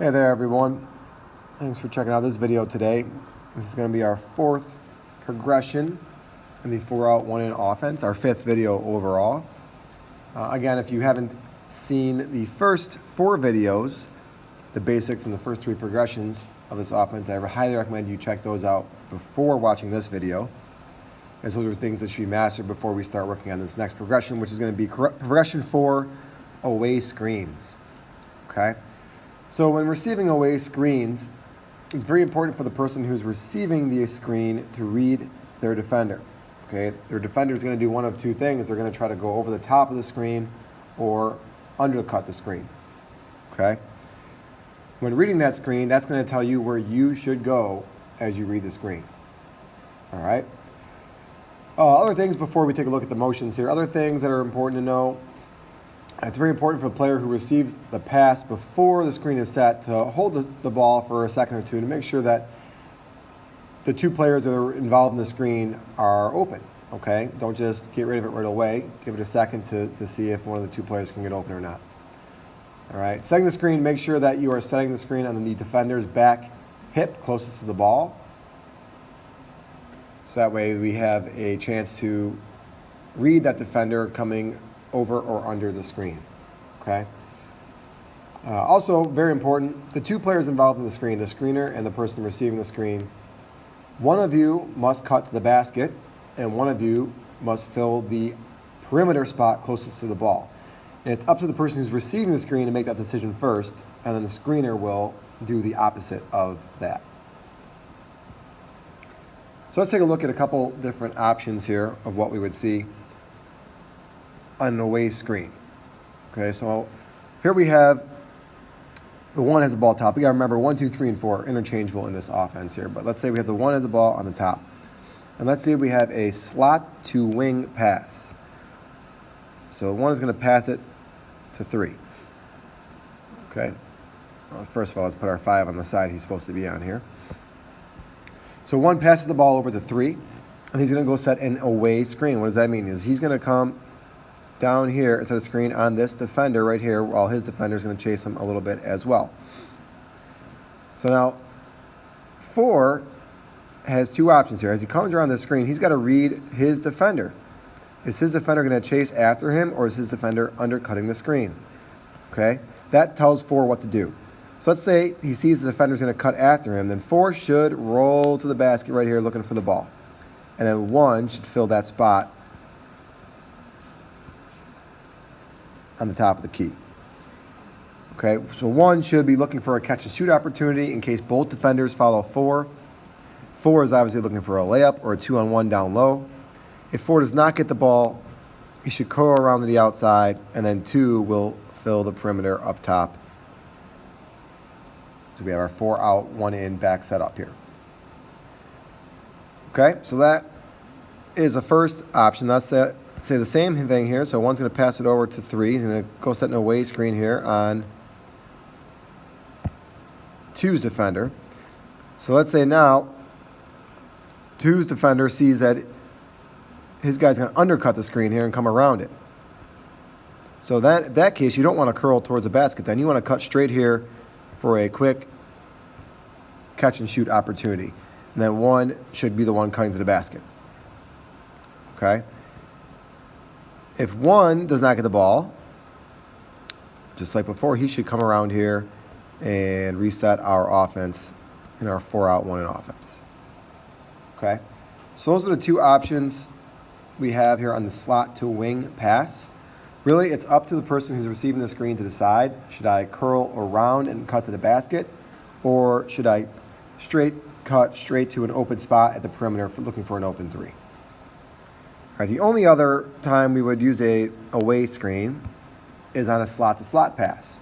Hey there everyone, thanks for checking out this video today. This is going to be our fourth progression in the 4-out 1-in offense, our fifth video overall. Again, if you haven't seen the first 4 videos, the basics and the first 3 progressions of this offense, I highly recommend you check those out before watching this video, as those are things that should be mastered before we start working on this next progression, which is going to be progression 4, away screens. Okay? So when receiving away screens, it's very important for the person who's receiving the screen to read their defender. Okay, their defender is going to do one of 2 things. They're going to try to go over the top of the screen or undercut the screen. Okay, when reading that screen, that's going to tell you where you should go as you read the screen. All right. Other things before we take a look at the motions here. Other things that are important to know. It's very important for the player who receives the pass before the screen is set to hold the ball for a second or 2 to make sure that the 2 players that are involved in the screen are open, okay? Don't just get rid of it right away. Give it a second to see if one of the 2 players can get open or not. All right, setting the screen, make sure that you are setting the screen on the defender's back hip closest to the ball. So that way we have a chance to read that defender coming over or under the screen, okay? Also, very important, the 2 players involved in the screen, the screener and the person receiving the screen, one of you must cut to the basket and one of you must fill the perimeter spot closest to the ball. And it's up to the person who's receiving the screen to make that decision first, and then the screener will do the opposite of that. So let's take a look at a couple different options here of what we would see on an away screen. Okay, so here we have the 1 has the ball top. We gotta remember 1, 2, 3, and 4 interchangeable in this offense here. But let's say we have the 1 has the ball on the top. And let's say we have a slot to wing pass. So 1 is gonna pass it to 3. Okay. Well, first of all, let's put our 5 on the side he's supposed to be on here. So 1 passes the ball over to 3, and he's gonna go set an away screen. What does that mean? Is he's gonna come down here and set a screen on this defender right here while his defender is going to chase him a little bit as well. So now 4 has 2 options here. As he comes around this screen, he's got to read his defender. Is his defender going to chase after him, or is his defender undercutting the screen? Okay, that tells 4 what to do. So let's say he sees the defender is going to cut after him, then 4 should roll to the basket right here looking for the ball. And then 1 should fill that spot on the top of the key. Okay, so 1 should be looking for a catch and shoot opportunity in case both defenders follow 4. 4 is obviously looking for a layup or a 2-on-1 down low. If 4 does not get the ball, he should curl around to the outside, and then 2 will fill the perimeter up top. So we have our 4-out 1-in back setup here. Okay, so that is the first option. That's it. Say the same thing here. So 1's going to pass it over to 3. He's going to go set an away screen here on 2's defender. So let's say now 2's defender sees that his guy's going to undercut the screen here and come around it. So in that case, you don't want to curl towards the basket. Then you want to cut straight here for a quick catch and shoot opportunity. And then 1 should be the one cutting to the basket. Okay? If 1 does not get the ball, just like before, he should come around here and reset our offense in our 4-out 1-in offense. Okay? So those are the 2 options we have here on the slot to wing pass. Really, it's up to the person who's receiving the screen to decide, should I curl around and cut to the basket, or should I cut straight to an open spot at the perimeter for looking for an open 3. All right, the only other time we would use a away screen is on a slot-to-slot pass.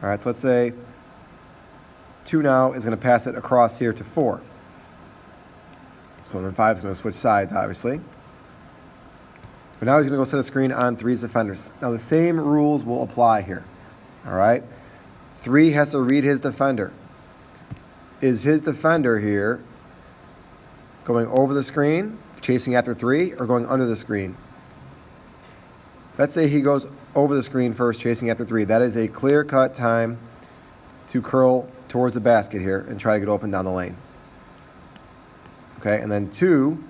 All right, so let's say 2 now is going to pass it across here to 4. So then 5 is going to switch sides, obviously. But now he's going to go set a screen on 3's defenders. Now the same rules will apply here. All right, 3 has to read his defender. Is his defender here going over the screen, chasing after 3, or going under the screen? Let's say he goes over the screen first, chasing after 3. That is a clear-cut time to curl towards the basket here and try to get open down the lane. Okay, and then 2,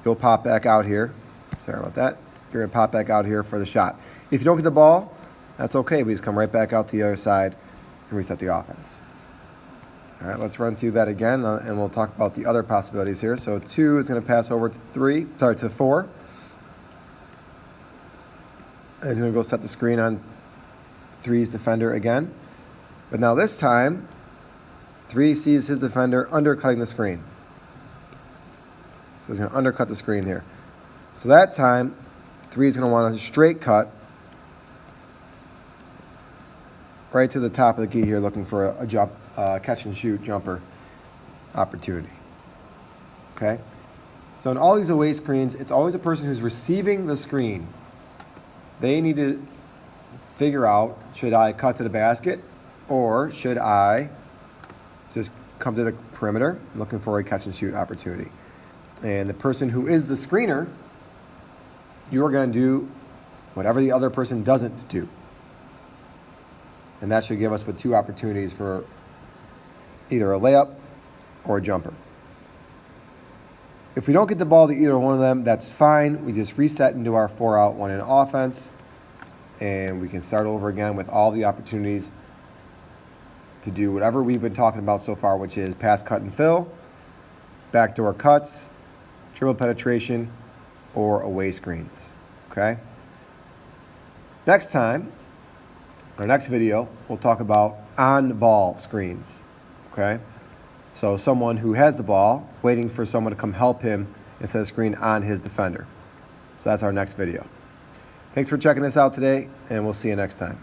you'll pop back out here. Sorry about that. You're going to pop back out here for the shot. If you don't get the ball, that's okay. We just come right back out to the other side and reset the offense. All right, let's run through that again, and we'll talk about the other possibilities here. So 2 is going to pass over to 4. And he's going to go set the screen on 3's defender again. But now this time, 3 sees his defender undercutting the screen. So he's going to undercut the screen here. So that time, 3 is going to want a straight cut right to the top of the key here, looking for a jump, catch and shoot jumper opportunity. Okay? So in all these away screens, it's always a person who's receiving the screen. They need to figure out, should I cut to the basket or should I just come to the perimeter looking for a catch and shoot opportunity? And the person who is the screener, you're going to do whatever the other person doesn't do. And that should give us with 2 opportunities for either a layup or a jumper. If we don't get the ball to either one of them, that's fine. We just reset into our 4-out, 1-in offense, and we can start over again with all the opportunities to do whatever we've been talking about so far, which is pass, cut, and fill, backdoor cuts, dribble penetration, or away screens. Okay? Next time, our next video, we'll talk about on-ball screens. Okay? So someone who has the ball, waiting for someone to come help him and set a screen on his defender. So that's our next video. Thanks for checking us out today, and we'll see you next time.